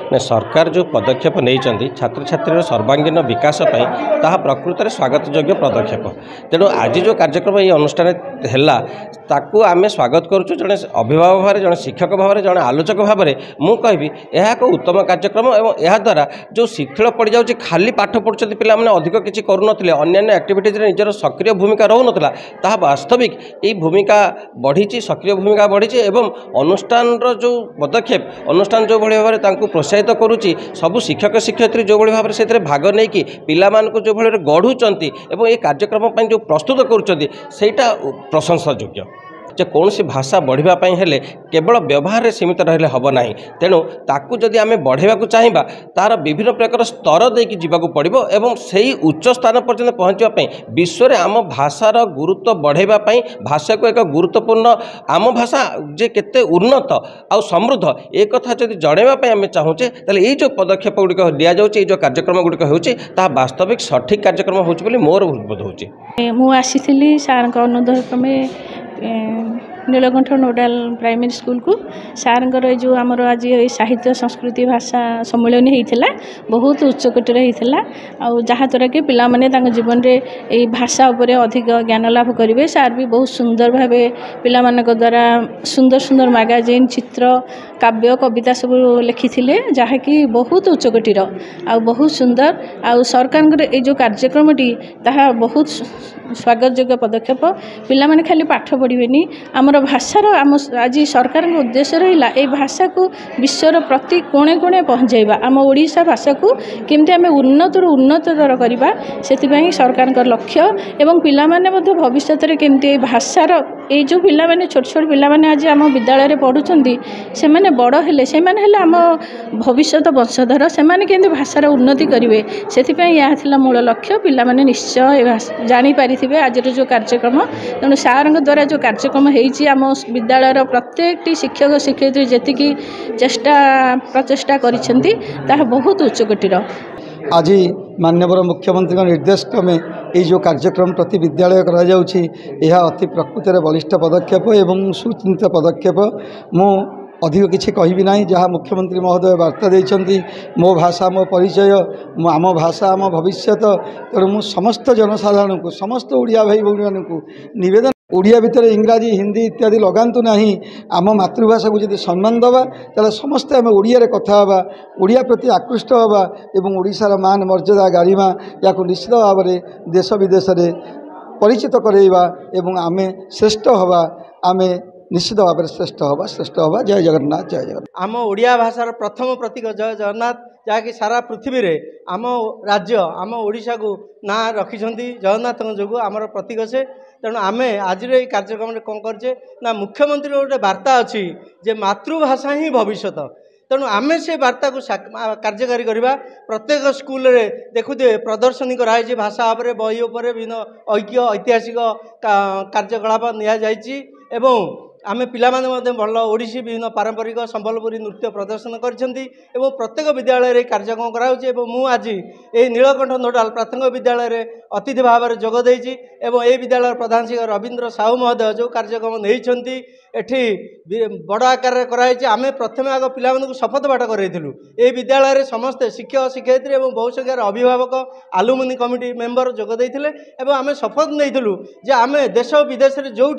ना सरकार जो पदक्षेप नहीं छात्र छात्री सर्वांगीन विकास ताहा प्रकृत में स्वागत योग्य पदक्षेप। तेणु आज जो कार्यक्रम ये अनुष्ठान है ताकू आम स्वागत करुँ जड़े अभिभावक भाव जड़े शिक्षक भाव में जड़े आलोचक भाव में मुझे कहबी यह एक उत्तम कार्यक्रम और यह द्वारा जो शिथिल पड़ जाऊँगी खाली पाठ पढ़ुं पे अधिक किसी करूँ अन्य एक्टिविटीज निजर सक्रिय भूमिका रोन ताहा वास्तविक ये भूमिका बढ़ी सक्रिय भूमिका बढ़ी एवं अनुष्ठान जो पदक्षेप अनुष्ठान जो भाव में प्रोत्साहित करुच्ची सबू शिक्षक शिक्षयित्री जो भाव से भाग नहीं कि पिला जो भाव गढ़ुंट और ये कार्यक्रम जो प्रस्तुत करुँचा प्रशंसा योग्य। जे कौन सी भाषा बढ़ापी हेले केवल व्यवहार सीमित रही हम ना तेणु ताकू जदि आम बढ़ावा चाहिए तार विभिन्न प्रकार स्तर देकी जीवाक पड़ो और से ही उच्च स्थान पर्यंत पहुँचापी विश्व में आम भाषार गुरुत्व बढ़ावाई भाषा को एक गुरुत्वपूर्ण आम भाषा जे केते उन्नत आउ समृद्ध एक कथा जदि जनवाई आम चाहूचे ये जो पदक्षेप गुड़िक दि जाऊँगी जो कार्यक्रम गुड़िक हो वास्तविक सठिक कार्यक्रम हो मोर बोध हो। मुझे सार अनुरोध क्रमे नीलकंठ नोडाल प्राइमरी स्कूल को सार जो आमर आज साहित्य संस्कृति भाषा सम्मेलन होता बहुत उच्चकोटर होता जहाँद्वारा कि पिलामाने जीवन में ये भाषा उपर अधिक ज्ञान लाभ करेंगे। सार भी बहुत सुंदर भाव पिलामान द्वारा सुंदर सुंदर मैगजीन चित्र काव्य कविता सब लिखी जहाँकि बहुत उच्चकोटर आ बहुत सुंदर आ सरकार ये जो कार्यक्रमटी ताहा बहुत स्वागत योग्य पदक्षेप। पिलामाने खाली पाठ पढ़िबेनी आमर भाषार आम आज सरकार उद्देश्य रहा ये भाषा को विश्वर प्रति कोणे कोणे पहुँचाइबा आम ओडिशा भाषा को केमती आम उन्नतर उन्नतर करवा से सरकार लक्ष्य एवं पिलामाने भविष्य में केमती भाषार ये जो पिलामाने छोट छोट पिलामाने आज आम विद्यालय पढ़ुंट से बड़ हेले से आम भविष्य वंशधर से भाषार उन्नति करेंगे से यह मूल लक्ष्य। पिलामाने निश्चय जानीपारी आज जो कार्यक्रम तेणु सार द्वारा जो कार्यक्रम होती आम विद्यालय प्रत्येक शिक्षक शिक्षयित्री जी चेष्टा प्रचेषा कर बहुत उच्चकोटर। आज माननीय मुख्यमंत्री निर्देश क्रमे ये जो कार्यक्रम प्रति विद्यालय करा अति प्रकृत में बलिष्ठ पदक्षेप एवं सुचिंतित पदक्षेप। मु अधिक किसी कहबी ना जहाँ मुख्यमंत्री महोदय वार्ता देती मो भाषा मो परिचय आम भाषा आम भविष्य तेणु मु समस्त जनसाधारण को समस्त ओडिया भाई भौणी मानू निवेदन ओडिया भितर इंग्राजी हिंदी इत्यादि लगातु ना आम मातृभाषा को जब सम्मान दवा तेल समस्ते आम ओडिया रे कथा हवा ओडिया प्रति आकृष्ट हवा एवं ओडिशार मान मर्यादा गारिमा या निश्चित भाव में देश विदेश में परिचित करवा एवं आमे श्रेष्ठ हवा आमे निश्चित भाव में श्रेष्ठ हवा। जय जगन्नाथ जय जगन्नाथ। आम ओडिया भाषार प्रथम प्रतीक जय जगन्नाथ जहाँकि सारा पृथ्वी रे आम राज्य आम ओडिशा को ना रखिंट जगन्नाथ जो आमर प्रतीक से तेणु आम आज कार्यक्रम में कौन करे ना मुख्यमंत्री गोटे वार्ता अच्छी जे मातृभाषा ही भविष्य तेणु आम से वार्ता को कार्यकारी करवा। प्रत्येक स्कूल रे देखुए प्रदर्शनी कराई भाषा भाव में बही उपर विभिन्न ऐक्य ऐतिहासिक कार्यकलाप नि आम पिलाने भल ओडिशी विभिन्न पारंपरिक संबलपुरी नृत्य प्रदर्शन कर प्रत्येक विद्यालय रे कार्यक्रम कराऊँच। मु आज ये नीलकंठ नोडाल प्राथमिक विद्यालय रे अतिथि भाव में जोगदे ये विद्यालय प्रधान शिक्षक रवींद्र साहू महोदय जो कार्यक्रम नहीं एठी बड़ आकार कराई आम प्रथम आग पिला शपथ पाठ कराइलु ये विद्यालय रे समस्ते शिक्षक शिक्षयित्री और बहु संख्यार अभिभावक आलुमिनी कमिटी मेंबर जोगदे आम शपथ नहीं जे आम देश विदेश में जो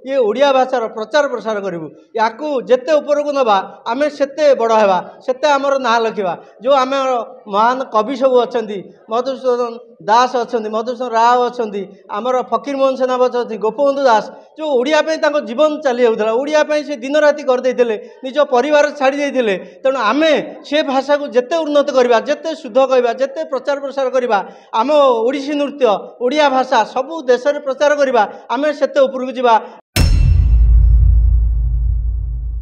ये ओडिया भाषार प्रचार प्रसार करूँ या जिते उपरक नवा आम से बड़ होगा से आमर ना लिखा जो आम महान कवि सब अच्छा मधुसूदन दास अच्छा मधुसूदन राव अच्छा आमर फकीर मोहन सेनापति अच्छी गोपबंधु दास जो ओडिया जीवन चली जाऊला ओडिया से दिन राति करदे निज परिवार छाड़ी देते तेणु आम से भाषा को जिते उन्नत करवा जिते शुद्ध कहवा जिते प्रचार प्रसार करवा आम ओडिशी नृत्य ओडिया भाषा सबू देश में प्रचार करवा आम से उपरक जावा।